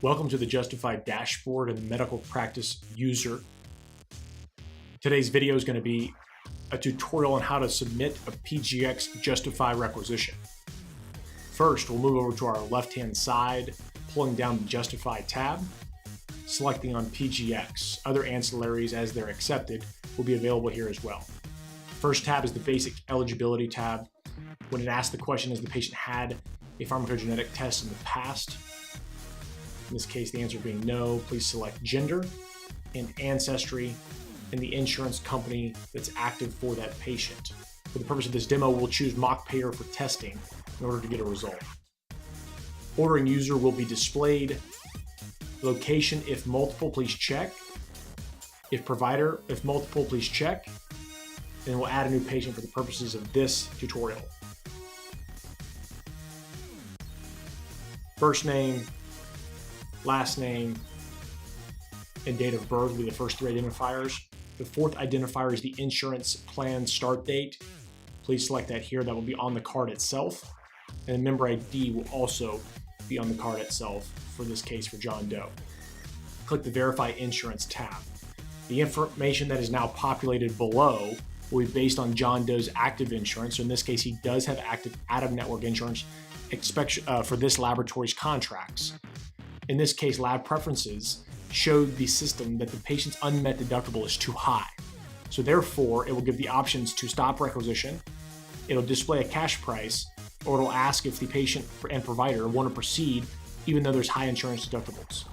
Welcome to the Justify dashboard and medical practice user. Today's video is going to be a tutorial on how to submit a PGX Justify requisition. First, we'll move over to our left-hand side, pulling down the Justify tab, selecting on PGX. Other ancillaries, as they're accepted, will be available here as well. First tab is the basic eligibility tab. When it asks the question, has the patient had a pharmacogenetic test in the past? In this case, the answer being no, please select gender and ancestry and the insurance company that's active for that patient. For the purpose of this demo, we'll choose mock payer for testing in order to get a result. Ordering user will be displayed. Location, if multiple, please check. If provider, if multiple, please check. And we'll add a new patient for the purposes of this tutorial. First name, last name, and date of birth will be the first three identifiers. The fourth identifier is the insurance plan start date. Please select that here. That will be on the card itself. And the member ID will also be on the card itself, for this case for John Doe. Click the Verify Insurance tab. The information that is now populated below will be based on John Doe's active insurance. So in this case, he does have active out-of-network insurance for this laboratory's contracts. In this case, lab preferences showed the system that the patient's unmet deductible is too high. So therefore, it will give the options to stop requisition, it'll display a cash price, or it'll ask if the patient and provider want to proceed even though there's high insurance deductibles.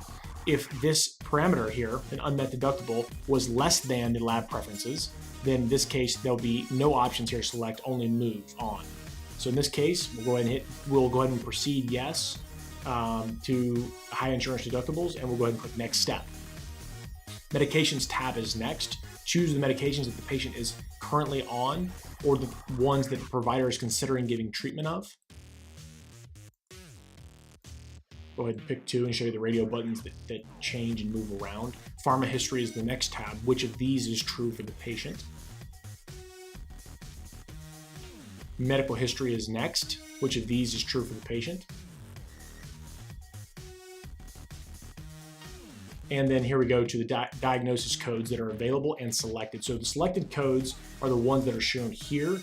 If this parameter here, an unmet deductible, was less than the lab preferences, then in this case, there'll be no options here, select only move on. So in this case, we'll go ahead and proceed yes to high insurance deductibles, and we'll go ahead and click next step. Medications tab is next. Choose the medications that the patient is currently on or the ones that the provider is considering giving treatment of. Go ahead and pick two and show you the radio buttons that change and move around. Pharma history is the next tab. Which of these is true for the patient? Medical history is next. Which of these is true for the patient? And then here we go to the diagnosis codes that are available and selected. So the selected codes are the ones that are shown here.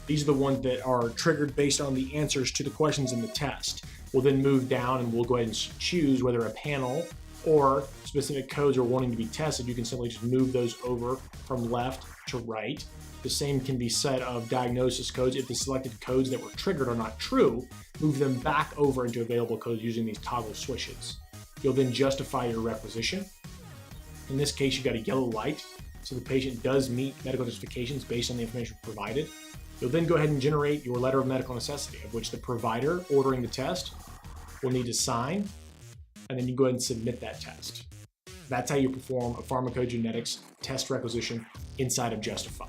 These are the ones that are triggered based on the answers to the questions in the test. We'll then move down and we'll go ahead and choose whether a panel or specific codes are wanting to be tested. You can simply just move those over from left to right. The same can be said of diagnosis codes. If the selected codes that were triggered are not true, move them back over into available codes using these toggle switches. You'll then justify your requisition. In this case, you got a yellow light, so the patient does meet medical justifications based on the information provided. You'll then go ahead and generate your letter of medical necessity, of which the provider ordering the test will need to sign, and then you go ahead and submit that test. That's how you perform a pharmacogenetics test requisition inside of Justify.